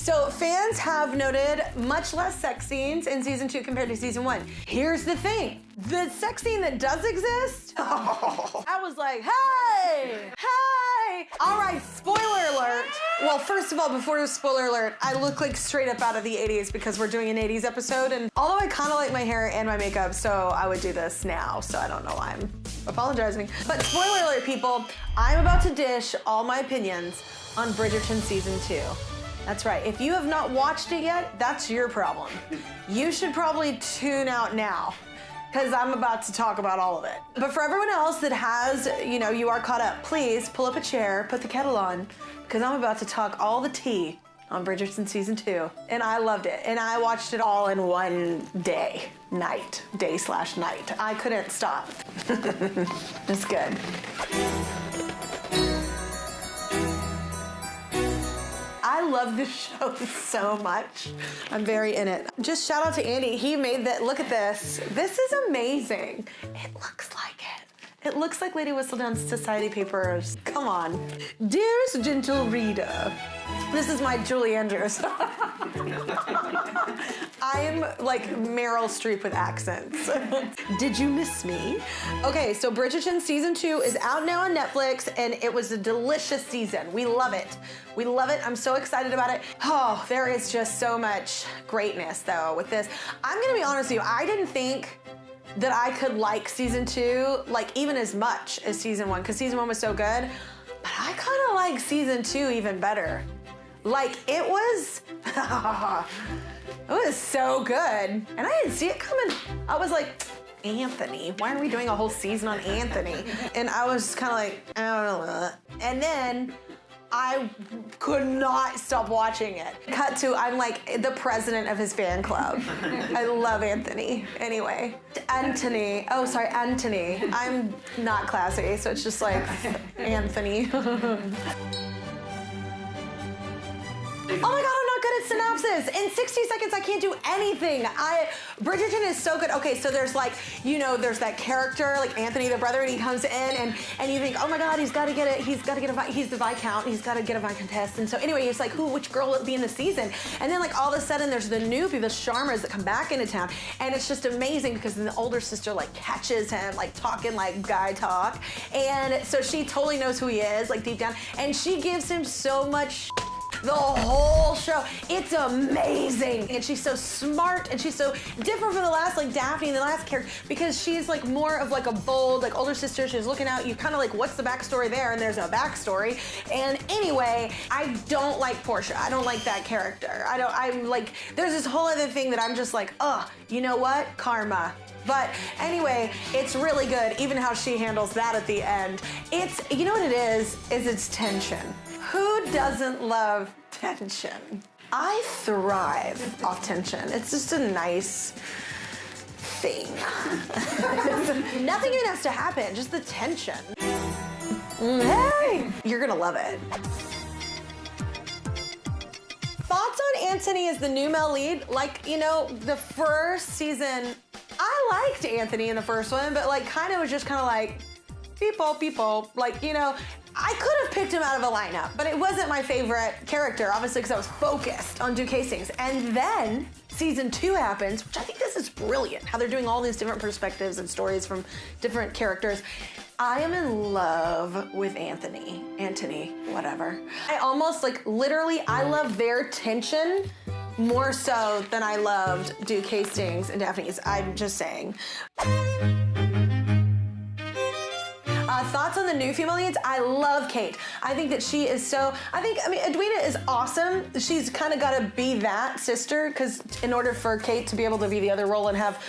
So fans have noted much less sex scenes in season 2 compared to season 1. Here's the thing. The sex scene that does exist, I was like, hey, hey. All right, spoiler alert. Well, first of all, before the spoiler alert, I look like straight up out of the 80s because we're doing an 80s episode. And although I kind of like my hair and my makeup, so I would do this now. So I don't know why I'm apologizing. But spoiler alert, people, I'm about to dish all my opinions on Bridgerton season 2. That's right. If you have not watched it yet, that's your problem. You should probably tune out now, because I'm about to talk about all of it. But for everyone else that has, you are caught up, please pull up a chair, put the kettle on, because I'm about to talk all the tea on Bridgerton season 2. And I loved it. And I watched it all in one day/night. I couldn't stop. It's good. I love this show so much. I'm very in it. Just shout out to Andy. He made that. Look at this. This is amazing. It looks like it. It looks like Lady Whistledown's Society Papers. Come on. Dearest gentle reader, this is my Julie Andrews. I'm like Meryl Streep with accents. Did you miss me? Okay, so Bridgerton season 2 is out now on Netflix, and it was a delicious season. We love it. We love it. I'm so excited about it. Oh, there is just so much greatness though with this. I'm gonna be honest with you, I didn't think that I could like season 2 like even as much as season 1, because season 1 was so good, but I kind of like season 2 even better. Like it was, it was so good. And I didn't see it coming. I was like, Anthony, why are we doing a whole season on Anthony? And I was kind of like, I don't know. And then I could not stop watching it. Cut to, I'm like the president of his fan club. I love Anthony. Anyway, Anthony. Oh, sorry, Anthony. I'm not classy, so it's just like Anthony. Oh my God, I'm not good at synopsis. In 60 seconds, I can't do anything. Bridgerton is so good. Okay, so there's like, there's that character, like Anthony the brother, and he comes in and you think, oh my God, he's the Viscount, he's gotta get a Viscountess. And so anyway, it's like, which girl will be in the season? And then like all of a sudden there's the new people, the Sharmas that come back into town. And it's just amazing because then the older sister like catches him, like talking like guy talk. And so she totally knows who he is, like deep down. And she gives him so much the whole show. It's amazing. And she's so smart and she's so different from the last, like Daphne, the last character, because she's like more of like a bold, like older sister. She's looking out, you kind of like, what's the backstory there? And there's a backstory. And anyway, I don't like Portia. I don't like that character. I'm like, there's this whole other thing that I'm just like, you know what? Karma. But anyway, it's really good, even how she handles that at the end. It's, you know what it is it's tension. Who doesn't love tension? I thrive off tension. It's just a nice thing. Nothing even has to happen, just the tension. Hey, you're gonna love it. Thoughts on Anthony as the new male lead? Like, the first season, I liked Anthony in the first one, but like kind of was just kind of like, people, like, I could have picked him out of a lineup, but it wasn't my favorite character, obviously, because I was focused on Duke Hastings. And then season 2 happens, which I think this is brilliant, how they're doing all these different perspectives and stories from different characters. I am in love with Anthony, whatever. I almost literally, I love their tension more so than I loved Duke Hastings and Daphne's. I'm just saying. Thoughts on the new female leads? I love Kate. I think that she is Edwina is awesome. She's kind of got to be that sister, because in order for Kate to be able to be the other role and have,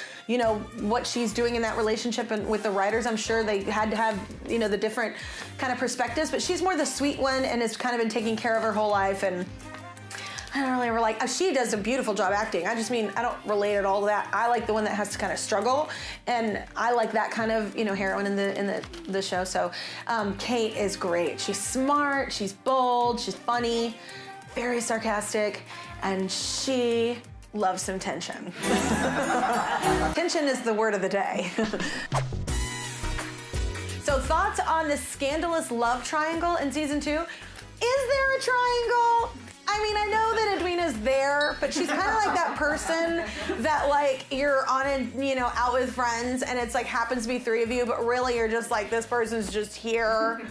what she's doing in that relationship and with the writers, I'm sure they had to have, the different kind of perspectives, but she's more the sweet one and has kind of been taking care of her whole life, and I don't really like, she does a beautiful job acting. I don't relate at all to that. I like the one that has to kind of struggle, and I like that kind of, heroine in the show. So Kate is great. She's smart, she's bold, she's funny, very sarcastic, and she loves some tension. Tension is the word of the day. So thoughts on the scandalous love triangle in season 2? Is there a triangle? I know that Edwina's her, but she's kind of like that person that like you're on a, you know, out with friends and it's like happens to be three of you, but really you're just like, this person's just here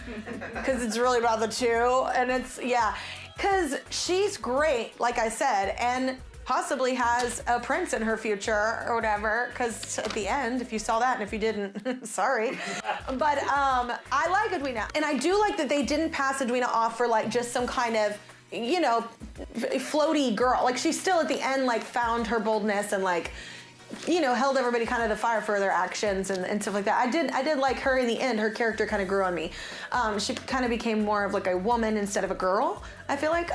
because it's really about the two. And it's, yeah, because she's great, like I said, and possibly has a prince in her future or whatever, because at the end, if you saw that and if you didn't, sorry. But I like Edwina. And I do like that they didn't pass Edwina off for like just some kind of, you know, floaty girl. Like she still at the end like found her boldness and like, you know, held everybody kind of to fire for their actions and stuff like that. I did like her in the end. Her character kind of grew on me. She kind of became more of like a woman instead of a girl, I feel like.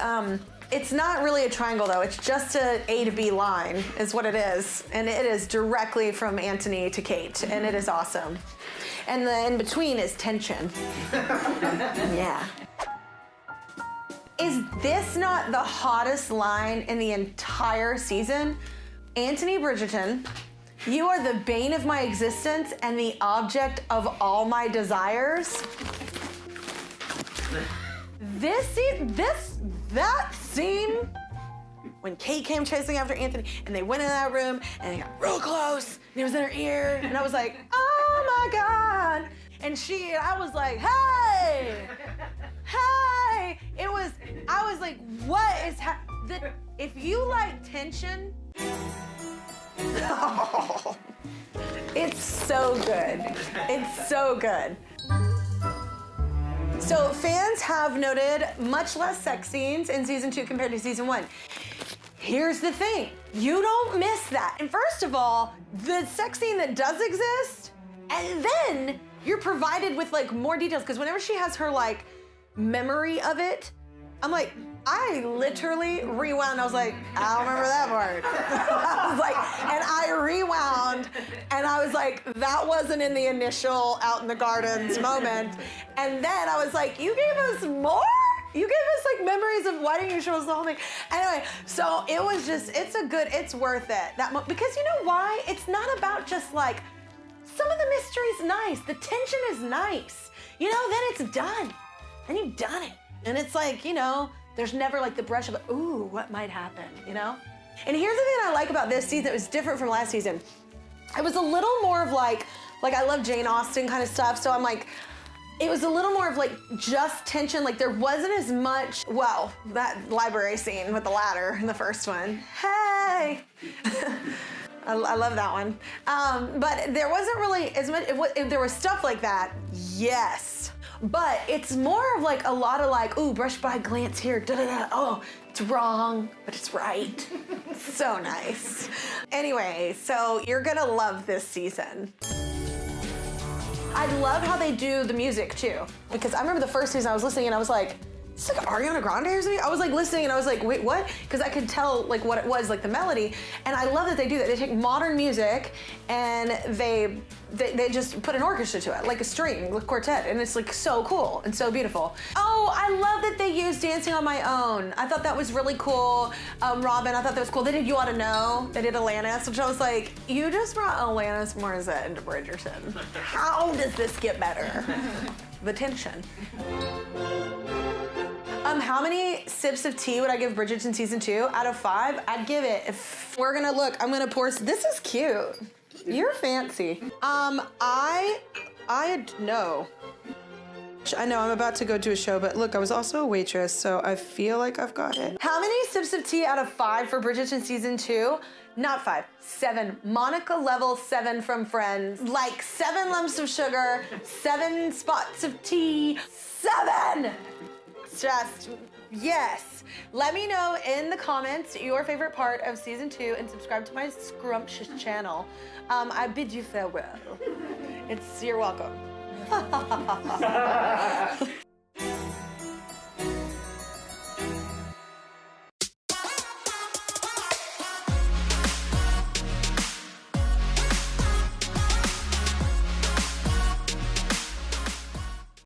It's not really a triangle though, it's just a A to B line is what it is. And it is directly from Anthony to Kate, and it is awesome. And the in between is tension. Yeah. Is this not the hottest line in the entire season? Anthony Bridgerton, you are the bane of my existence and the object of all my desires. That scene when Kate came chasing after Anthony and they went in that room and they got real close and he was in her ear and I was like, oh my God. And I was like, hey, hey. I was like, what is if you like tension, oh, it's so good. It's so good. So fans have noted much less sex scenes in season 2 compared to season 1. Here's the thing, you don't miss that. And first of all, the sex scene that does exist, and then you're provided with like more details, because whenever she has her like memory of it, I'm like, I literally rewound. I was like, I don't remember that part. I was like, and I rewound, and I was like, that wasn't in the initial out in the gardens moment. And then I was like, you gave us more? You gave us like memories of, why didn't you show us the whole thing? Anyway, so it was just, it's worth it. Because you know why? It's not about just like, some of the mystery's nice. The tension is nice. You know, then it's done. Then you've done it. And it's like, you know, there's never like the brush of, ooh, what might happen, you know? And here's the thing I like about this season that was different from last season. It was a little more of like I love Jane Austen kind of stuff, so I'm like, it was a little more of like just tension. Like there wasn't as much, well, that library scene with the ladder in the first one. Hey! I love that one. But there wasn't really as much, if there was stuff like that, yes. But it's more of like a lot of like, ooh, brush by, glance here, da-da-da, oh, it's wrong, but it's right. So nice. Anyway, so you're gonna love this season. I love how they do the music too, because I remember the first season I was listening and I was like, it's like Ariana Grande or something. I was like listening and I was like, wait, what? Because I could tell like what it was, like the melody. And I love that they do that. They take modern music and they just put an orchestra to it, like a string, like quartet, and it's like so cool and so beautiful. Oh, I love that they used Dancing on My Own. I thought that was really cool. Robin, I thought that was cool. They did You Ought to Know. They did Alanis, which I was like, you just brought Alanis Morissette into Bridgerton. How does this get better? The tension. How many sips of tea would I give Bridgerton season 2 out of 5? I'd give it, if we're gonna look, I'm gonna pour, this is cute. You're fancy. I know. I know I'm about to go do a show, but look, I was also a waitress, so I feel like I've got it. How many sips of tea out of 5 for Bridgerton season 2? Not 5, 7. Monica level 7 from Friends. Like 7 lumps of sugar, 7 spots of tea, 7! Just, yes. Let me know in the comments your favorite part of season 2 and subscribe to my scrumptious channel. I bid you farewell. You're welcome.